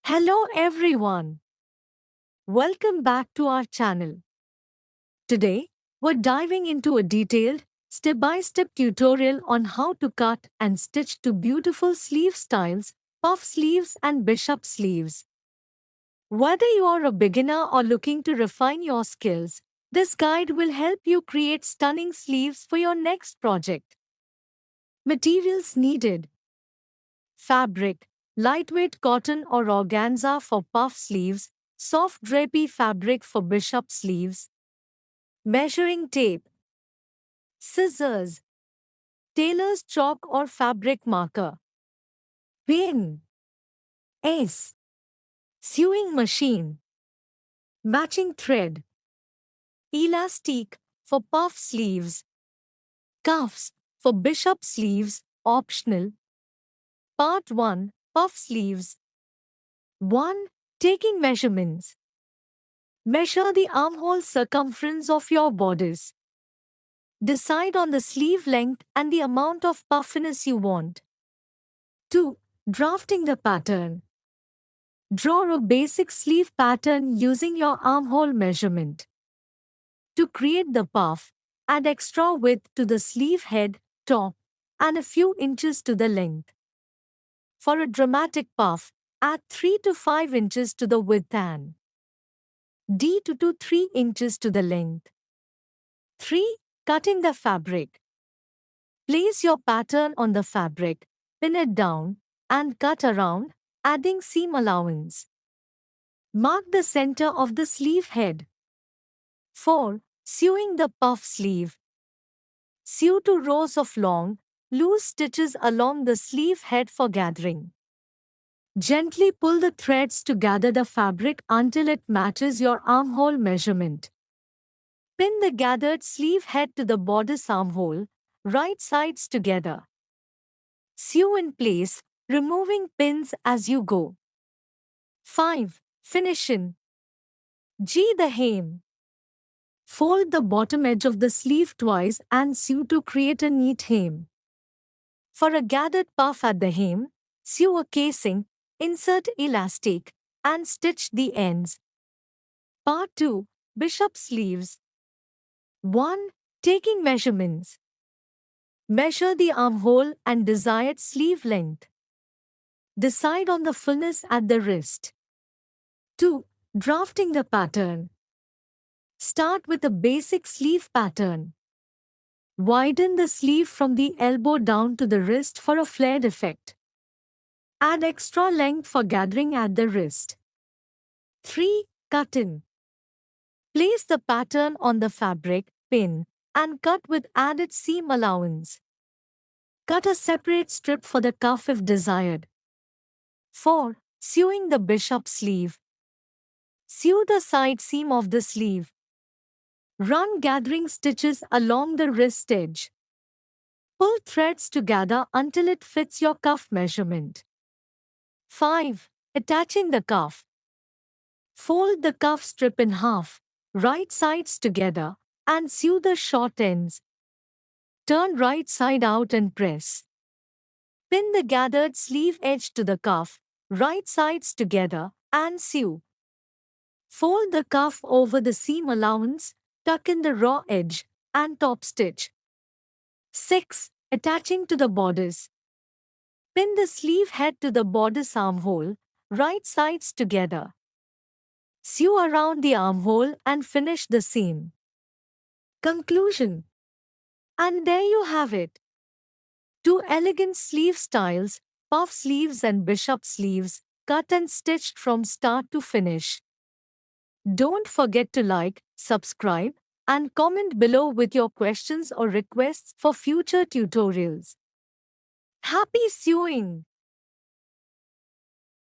Hello everyone. Welcome back to our channel. Today, we're diving into a detailed, step-by-step tutorial on how to cut and stitch two beautiful sleeve styles, puff sleeves and bishop sleeves. Whether you are a beginner or looking to refine your skills, this guide will help you create stunning sleeves for your next project. Materials needed: fabric, lightweight cotton or organza for puff sleeves, soft drapey fabric for bishop sleeves, measuring tape, scissors, tailor's chalk or fabric marker, pin, ace, sewing machine, matching thread, elastic for puff sleeves, cuffs for bishop sleeves, optional. Part 1, Puff sleeves. 1. Taking measurements. Measure the armhole circumference of your bodice. Decide on the sleeve length and the amount of puffiness you want. 2. Drafting the pattern. Draw a basic sleeve pattern using your armhole measurement. To create the puff, add extra width to the sleeve head, top, and a few inches to the length. For a dramatic puff, add 3 to 5 inches to the width and d to 3 inches to the length. 3. Cutting the fabric. Place your pattern on the fabric, pin it down, and cut around, adding seam allowance. Mark the center of the sleeve head. 4. Sewing the puff sleeve. Sew 2 rows of long, loose stitches along the sleeve head for gathering. Gently pull the threads to gather the fabric until it matches your armhole measurement. Pin the gathered sleeve head to the bodice armhole, right sides together. Sew in place, removing pins as you go. 5. Finishing. G the hem. Fold the bottom edge of the sleeve twice and sew to create a neat hem. For a gathered puff at the hem, sew a casing, insert elastic, and stitch the ends. Part 2. Bishop sleeves. 1. Taking measurements. Measure the armhole and desired sleeve length. Decide on the fullness at the wrist. 2. Drafting the pattern. Start with a basic sleeve pattern. Widen the sleeve from the elbow down to the wrist for a flared effect. Add extra length for gathering at the wrist. 3. Cut in. Place the pattern on the fabric, pin, and cut with added seam allowance. Cut a separate strip for the cuff if desired. 4. Sewing the bishop sleeve. Sew the side seam of the sleeve. Run gathering stitches along the wrist edge. Pull threads together until it fits your cuff measurement. 5. Attaching the cuff. Fold the cuff strip in half, right sides together, and sew the short ends. Turn right side out and press. Pin the gathered sleeve edge to the cuff, right sides together, and sew. Fold the cuff over the seam allowance, tuck in the raw edge, and top stitch. 6. Attaching to the bodice. Pin the sleeve head to the bodice armhole, right sides together. Sew around the armhole and finish the seam. Conclusion. And there you have it. Two elegant sleeve styles, puff sleeves and bishop sleeves, cut and stitched from start to finish. Don't forget to like, subscribe, and comment below with your questions or requests for future tutorials. Happy sewing!